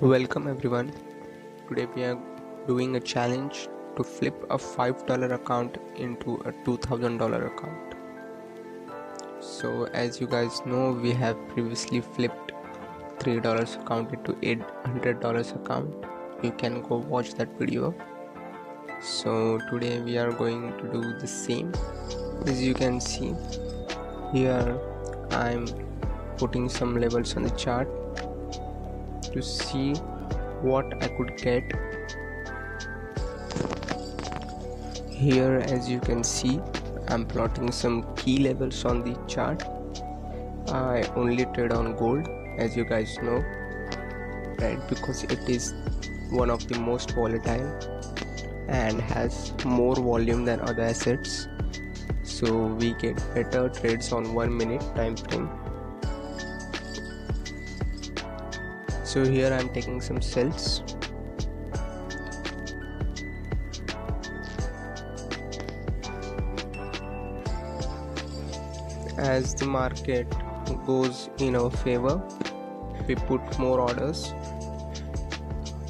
Welcome everyone. Today we are doing a challenge to flip a $5 account into a $2000 account. So as you guys know, we have previously flipped $3 account into $800 account. You can go watch that video. So today we are going to do the same. As you can see here, I'm putting some levels on the chart to see what I could get. Here, as you can see, I'm plotting some key levels on the chart. I only trade on gold, as you guys know, right? Because it is one of the most volatile and has more volume than other assets, so we get better trades on 1 minute time frame. So here I'm taking some sells. As the market goes in our favor, we put more orders,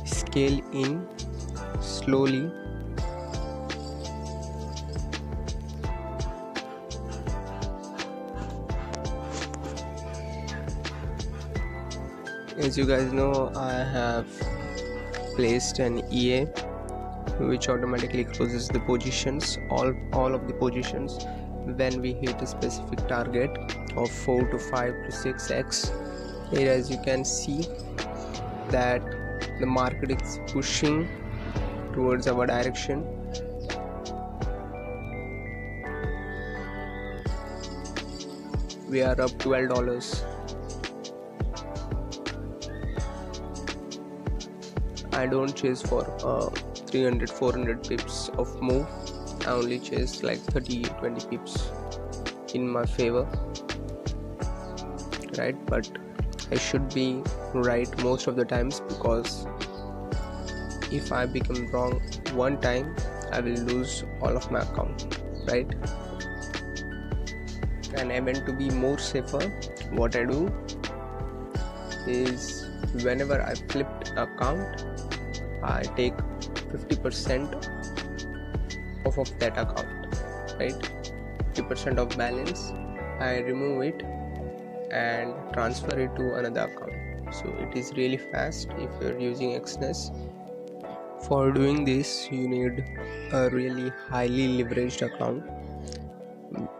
scale in slowly. As you guys know, I have placed an EA which automatically closes the positions, all of the positions, when we hit a specific target of 4 to 5 to 6x. Here, as you can see, that the market is pushing towards our direction. We are up $12. I don't chase for 300-400 pips of move. I only chase like 30-20 pips in my favor, right? But I should be right most of the times, because if I become wrong one time, I will lose all of my account, right? And I meant to be more safer. What I do is, whenever I flipped account, I take 50% off of that account, right? 50% of balance, I remove it and transfer it to another account. So it is really fast if you're using Exness. For doing this, you need a really highly leveraged account,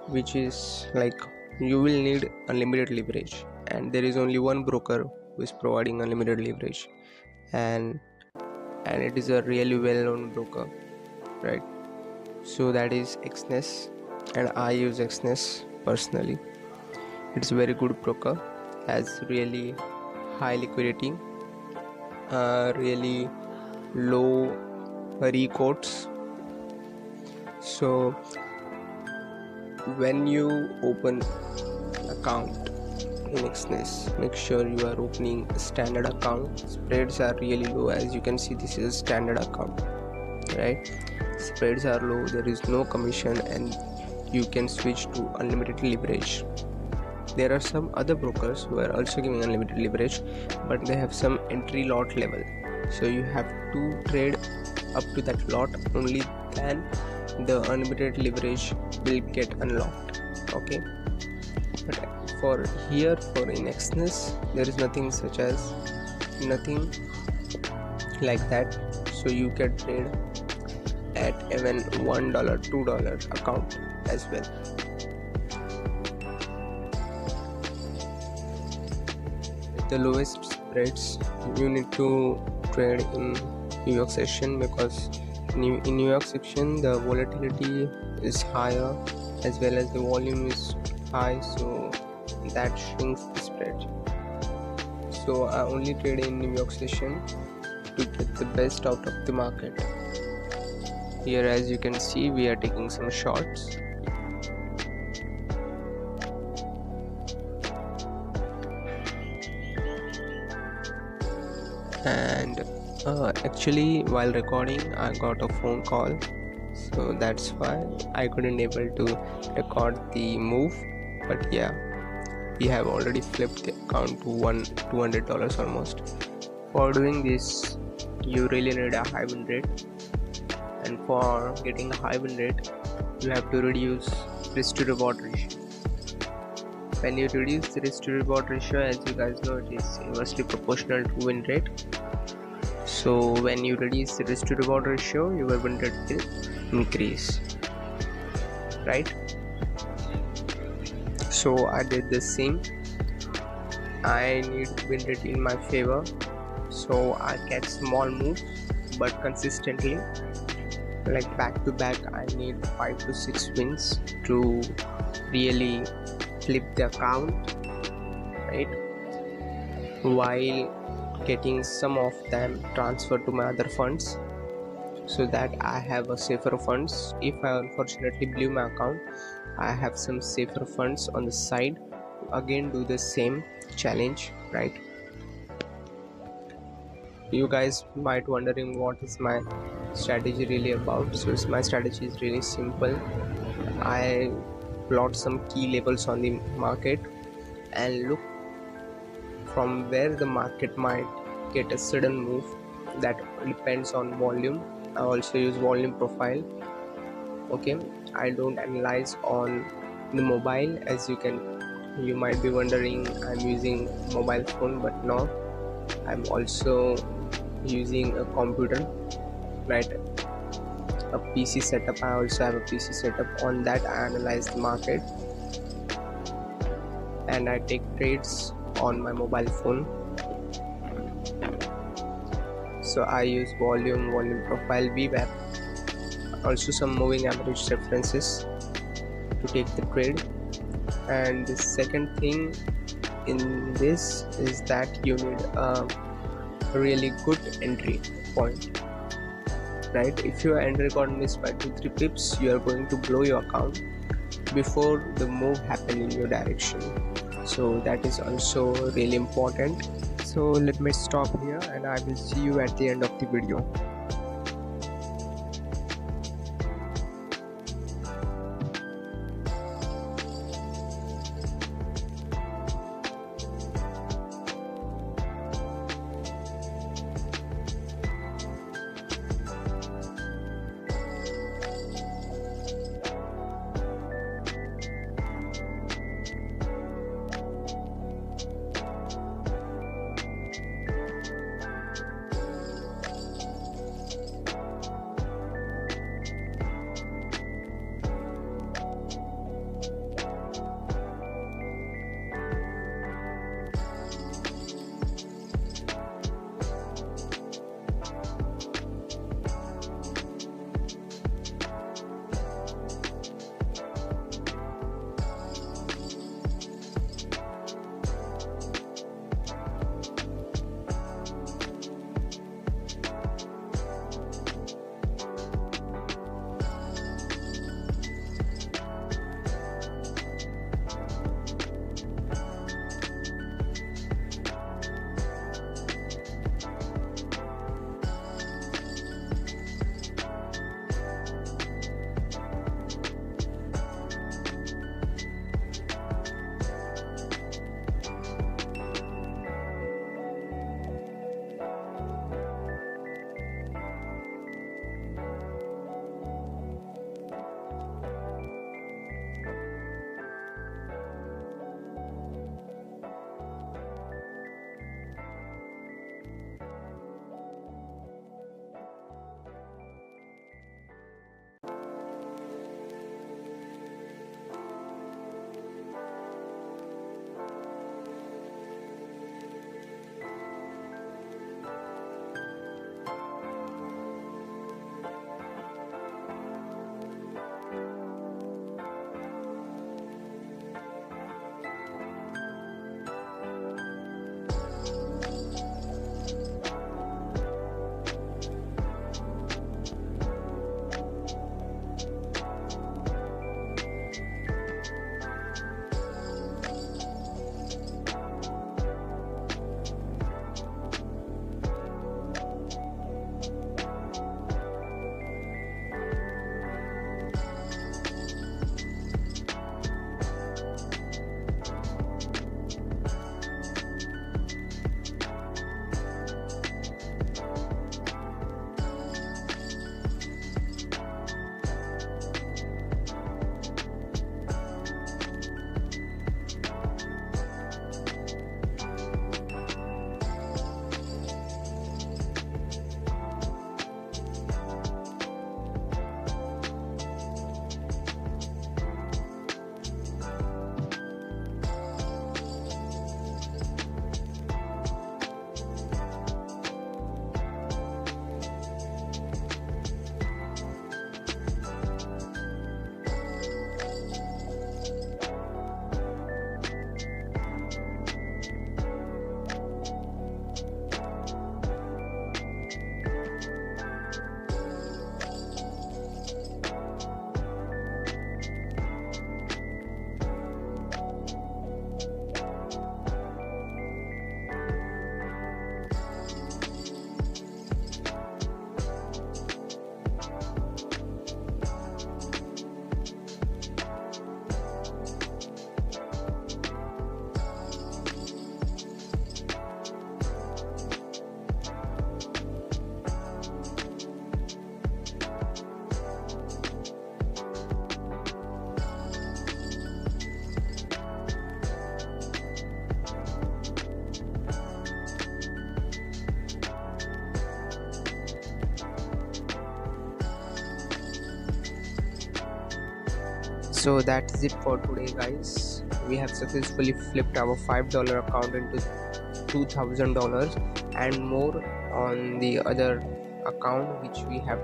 which is like you will need unlimited leverage, and there is only one broker who is providing unlimited leverage, and it is a really well-known broker, right? So that is Exness, and I use Exness personally. It's a very good broker, has really high liquidity, really low recourse. So when you open account in Exness, make sure you are opening a standard account. Spreads are really low. As you can see, this is a standard account, right? Spreads are low, there is no commission, and you can switch to unlimited leverage. There are some other brokers who are also giving unlimited leverage, but they have some entry lot level, so you have to trade up to that lot, only then the unlimited leverage will get unlocked, okay? But for here, for in Exness, there is nothing like that, so you can trade at even $1, $2 account as well. The lowest spreads, you need to trade in New York session, because in New York section the volatility is higher as well as the volume is high, so that shrinks the spread. So I only trade in New York session to get the best out of the market. Here, as you can see, we are taking some shots. And actually, while recording, I got a phone call, so that's why I couldn't able to record the move. But yeah, we have already flipped the account to $200 almost. For doing this, you really need a high win rate, and for getting a high win rate, you have to reduce risk to reward ratio. When you reduce the risk to reward ratio, as you guys know, it is inversely proportional to win rate. So when you reduce the risk to reward ratio, your win rate will increase, right? So I did the same. I need win rate in my favor, so I get small moves but consistently, like back to back. I need 5 to 6 wins to really flip the account, right? While getting some of them transferred to my other funds, so that I have a safer funds. If I unfortunately blew my account, I have some safer funds on the side. Again, do the same challenge, right? You guys might wondering what is my strategy really about. So my strategy is really simple. I plot some key levels on the market and look from where the market might get a sudden move. That depends on volume. I also use volume profile. Okay, I don't analyze on the mobile. As you might be wondering, I'm using mobile phone, but no, I'm also using a computer, right? A PC setup. I also have a PC setup. On that, I analyze the market and I take trades on my mobile phone. So I use volume profile, VWAP, also some moving average references to take the trade. And the second thing in this is that you need a really good entry point, right? If your entry got missed by 2-3 pips, you are going to blow your account before the move happen in your direction. So that is also really important. So let me stop here and I will see you at the end of the video. So that's it for today, guys. We have successfully flipped our $5 account into $2,000 and more on the other account which we have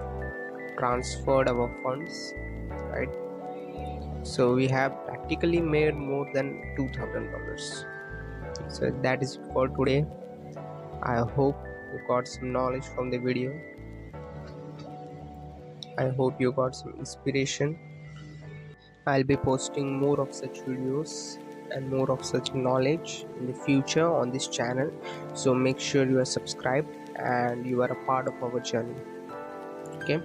transferred our funds, right? So we have practically made more than $2,000. So that is it for today. I hope you got some knowledge from the video. I hope you got some inspiration. I'll be posting more of such videos and more of such knowledge in the future on this channel. So make sure you are subscribed and you are a part of our journey. Okay.